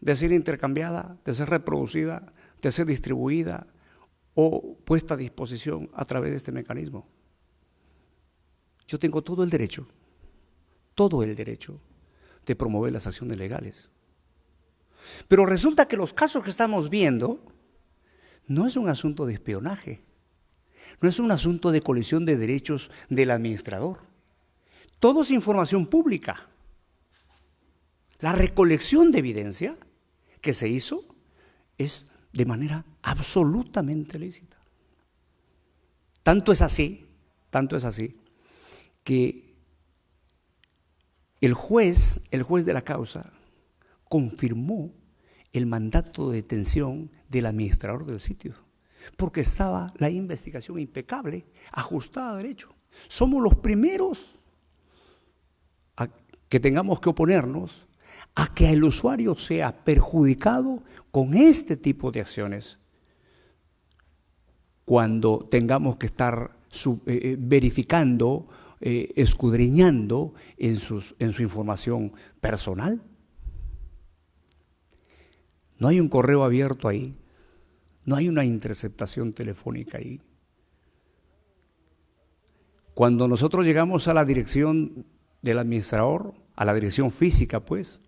de ser intercambiada, de ser reproducida, de ser distribuida o puesta a disposición a través de este mecanismo. Yo tengo todo el derecho de promover las acciones legales. Pero resulta que los casos que estamos viendo no es un asunto de espionaje, no es un asunto de colisión de derechos del administrador. Todo es información pública. La recolección de evidencia que se hizo es de manera absolutamente lícita. Tanto es así que el juez de la causa confirmó el mandato de detención del administrador del sitio, porque estaba la investigación impecable, ajustada a derecho. Somos los primeros que tengamos que oponernos a que el usuario sea perjudicado con este tipo de acciones cuando tengamos que estar verificando, escudriñando en su información personal. No hay un correo abierto ahí, no hay una interceptación telefónica ahí. Cuando nosotros llegamos a la dirección del administrador, a la dirección física, pues,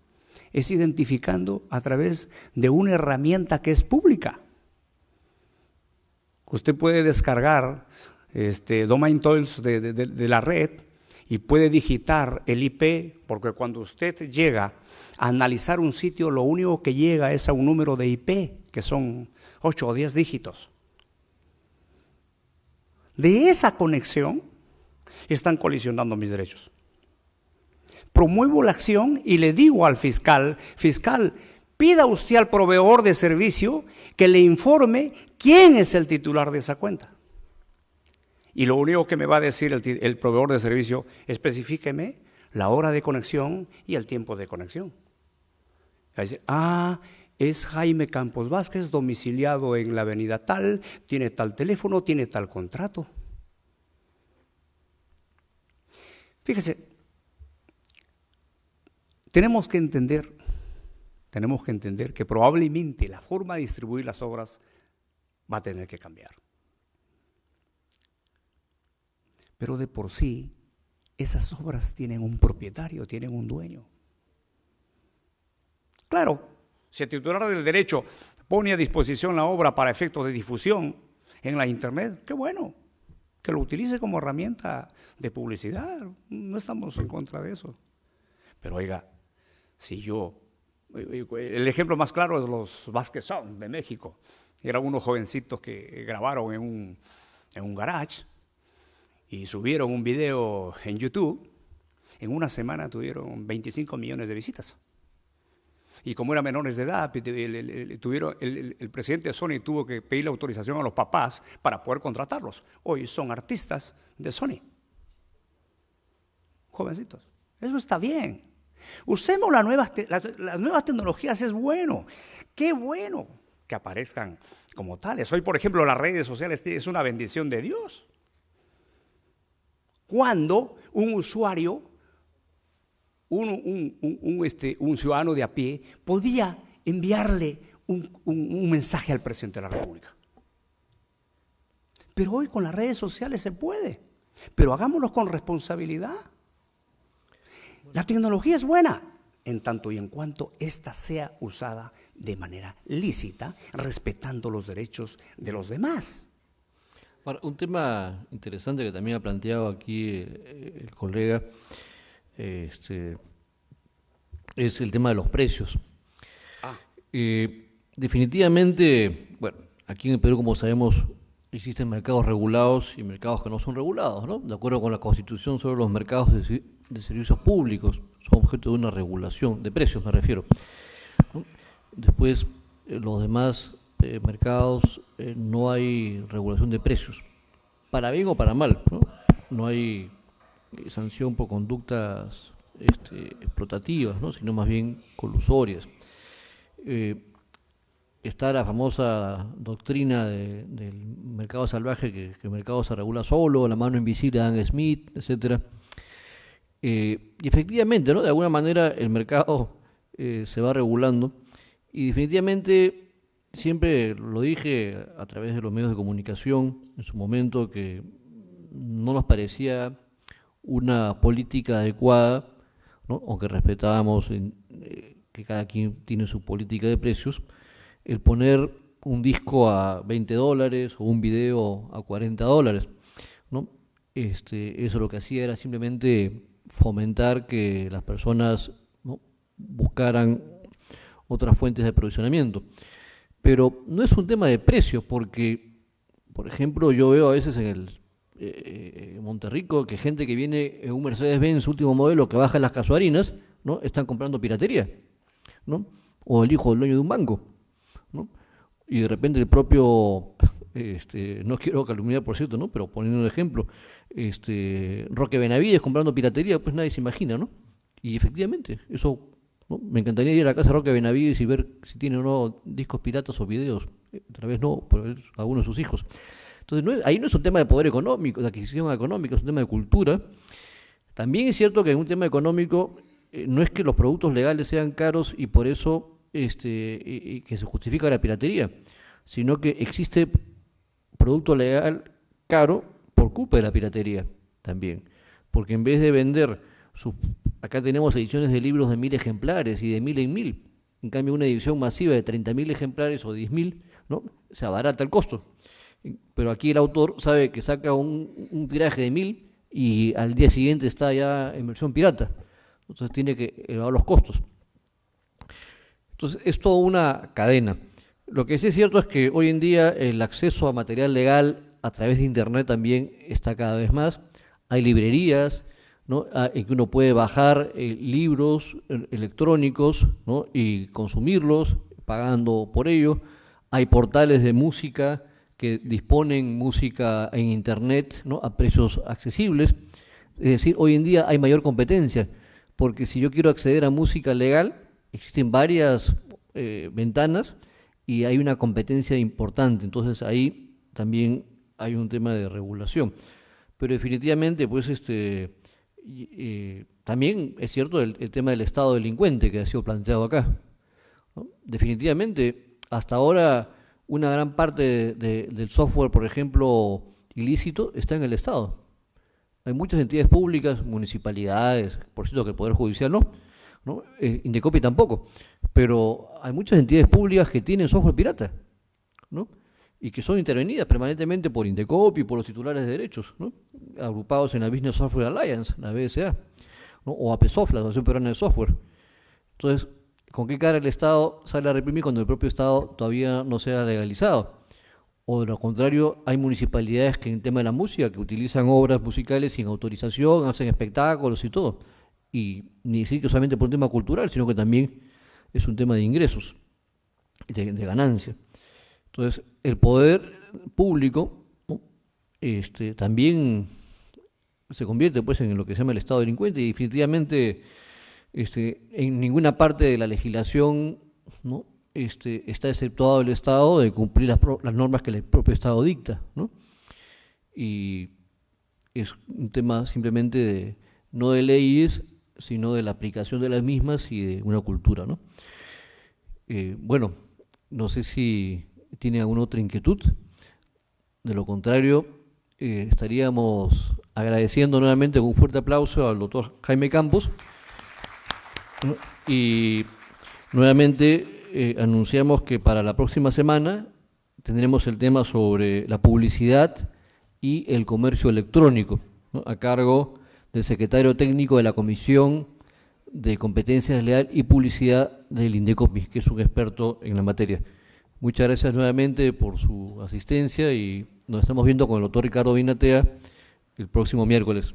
es identificando a través de una herramienta que es pública. Usted puede descargar domain tools de la red y puede digitar el IP, porque cuando usted llega a analizar un sitio, lo único que llega es a un número de IP, que son 8 o 10 dígitos. De esa conexión están colisionando mis derechos. Promuevo la acción y le digo al fiscal, pida usted al proveedor de servicio que le informe quién es el titular de esa cuenta. Y lo único que me va a decir el proveedor de servicio, especifíqueme la hora de conexión y el tiempo de conexión. Va a decir, es Jaime Campos Vázquez, domiciliado en la avenida tal, tiene tal teléfono, tiene tal contrato. Fíjese, tenemos que entender que probablemente la forma de distribuir las obras va a tener que cambiar. Pero de por sí, esas obras tienen un propietario, tienen un dueño. Claro, si el titular del derecho pone a disposición la obra para efectos de difusión en la internet, qué bueno, que lo utilice como herramienta de publicidad, no estamos en contra de eso. Pero oiga, el ejemplo más claro es los Vázquez Sound de México. Eran unos jovencitos que grabaron en un garage y subieron un video en YouTube. En una semana tuvieron 25 millones de visitas. Y como eran menores de edad, el presidente de Sony tuvo que pedirle autorización a los papás para poder contratarlos. Hoy son artistas de Sony. Jovencitos. Eso está bien. Usemos las nuevas tecnologías, es bueno. Qué bueno que aparezcan como tales. Hoy, por ejemplo, las redes sociales es una bendición de Dios. cuando un usuario, un ciudadano de a pie, podía enviarle un mensaje al presidente de la República. Pero hoy con las redes sociales se puede, pero hagámoslo con responsabilidad. La tecnología es buena, en tanto y en cuanto ésta sea usada de manera lícita, respetando los derechos de los demás. Ahora, un tema interesante que también ha planteado aquí el colega es el tema de los precios. Definitivamente, bueno, aquí en el Perú, como sabemos, existen mercados regulados y mercados que no son regulados, ¿no? De acuerdo con la Constitución sobre los mercados de servicios públicos, son objeto de una regulación, de precios me refiero, ¿no? Después, los demás mercados no hay regulación de precios, para bien o para mal, ¿no? No hay sanción por conductas explotativas, ¿no? Sino más bien colusorias. Está la famosa doctrina del mercado salvaje, que el mercado se regula solo, la mano invisible de Adam Smith, etcétera. Y efectivamente, ¿no? De alguna manera el mercado se va regulando, y definitivamente siempre lo dije a través de los medios de comunicación en su momento, que no nos parecía una política adecuada, ¿no? Aunque respetábamos que cada quien tiene su política de precios, el poner un disco a $20 o un video a $40, ¿no? Eso lo que hacía era simplemente fomentar que las personas, ¿no?, buscaran otras fuentes de aprovisionamiento. Pero no es un tema de precios, porque, por ejemplo, yo veo a veces en Monterrico que gente que viene en un Mercedes-Benz último modelo que baja en las casuarinas, ¿no?, están comprando piratería, ¿no? O el hijo del dueño de un banco, ¿no? Y de repente el propio, no quiero calumniar, por cierto, ¿no?, pero poniendo un ejemplo, Roque Benavides comprando piratería, pues nadie se imagina, ¿no? Y efectivamente, eso, ¿no? Me encantaría ir a la casa de Roque Benavides y ver si tiene o no discos piratas o videos, tal vez no, pero alguno de sus hijos. Entonces, ahí no es un tema de poder económico, de adquisición económica, es un tema de cultura. También es cierto que en un tema económico no es que los productos legales sean caros y por eso y que se justifica la piratería, sino que existe producto legal caro por culpa de la piratería también, porque en vez de vender acá tenemos ediciones de libros de 1000 ejemplares y de 1000 en 1000, en cambio una edición masiva de 30.000 ejemplares o 10.000, ¿no?, se abarata el costo, pero aquí el autor sabe que saca un tiraje de 1000 y al día siguiente está ya en versión pirata, entonces tiene que elevar los costos. Entonces es toda una cadena. Lo que sí es cierto es que hoy en día el acceso a material legal a través de Internet también está cada vez más. Hay librerías, ¿no?, en que uno puede bajar libros electrónicos, ¿no?, y consumirlos pagando por ello. Hay portales de música que disponen música en Internet, ¿no?, a precios accesibles. Es decir, hoy en día hay mayor competencia, porque si yo quiero acceder a música legal, existen varias ventanas y hay una competencia importante, entonces ahí también hay un tema de regulación. Pero definitivamente, pues, también es cierto el tema del estado delincuente que ha sido planteado acá, ¿no? Definitivamente, hasta ahora una gran parte del software, por ejemplo, ilícito, está en el Estado. Hay muchas entidades públicas, municipalidades, por cierto que el Poder Judicial no, Indecopi tampoco, pero hay muchas entidades públicas que tienen software pirata, ¿no?, y que son intervenidas permanentemente por Indecopi, por los titulares de derechos, ¿no?, agrupados en la Business Software Alliance, la BSA, ¿no?, o APSOF, la Asociación Peruana de Software. Entonces, ¿con qué cara el Estado sale a reprimir cuando el propio Estado todavía no se ha legalizado? O de lo contrario, hay municipalidades que en el tema de la música que utilizan obras musicales sin autorización, hacen espectáculos y todo. Y ni decir que solamente por un tema cultural, sino que también es un tema de ingresos, de ganancia. Entonces, el poder público, ¿no?, también se convierte, pues, en lo que se llama el Estado delincuente, y definitivamente en ninguna parte de la legislación, ¿no?, está exceptuado el Estado de cumplir las normas que el propio Estado dicta, ¿no? Y es un tema simplemente no de leyes, sino de la aplicación de las mismas y de una cultura, ¿no? Bueno, no sé si tiene alguna otra inquietud. De lo contrario, estaríamos agradeciendo nuevamente con un fuerte aplauso al doctor Jaime Campos, ¿no? Y nuevamente anunciamos que para la próxima semana tendremos el tema sobre la publicidad y el comercio electrónico, ¿no? A cargo del secretario técnico de la Comisión de Competencia Desleal y Publicidad del INDECOPI, que es un experto en la materia. Muchas gracias nuevamente por su asistencia y nos estamos viendo con el doctor Ricardo Binatea el próximo miércoles.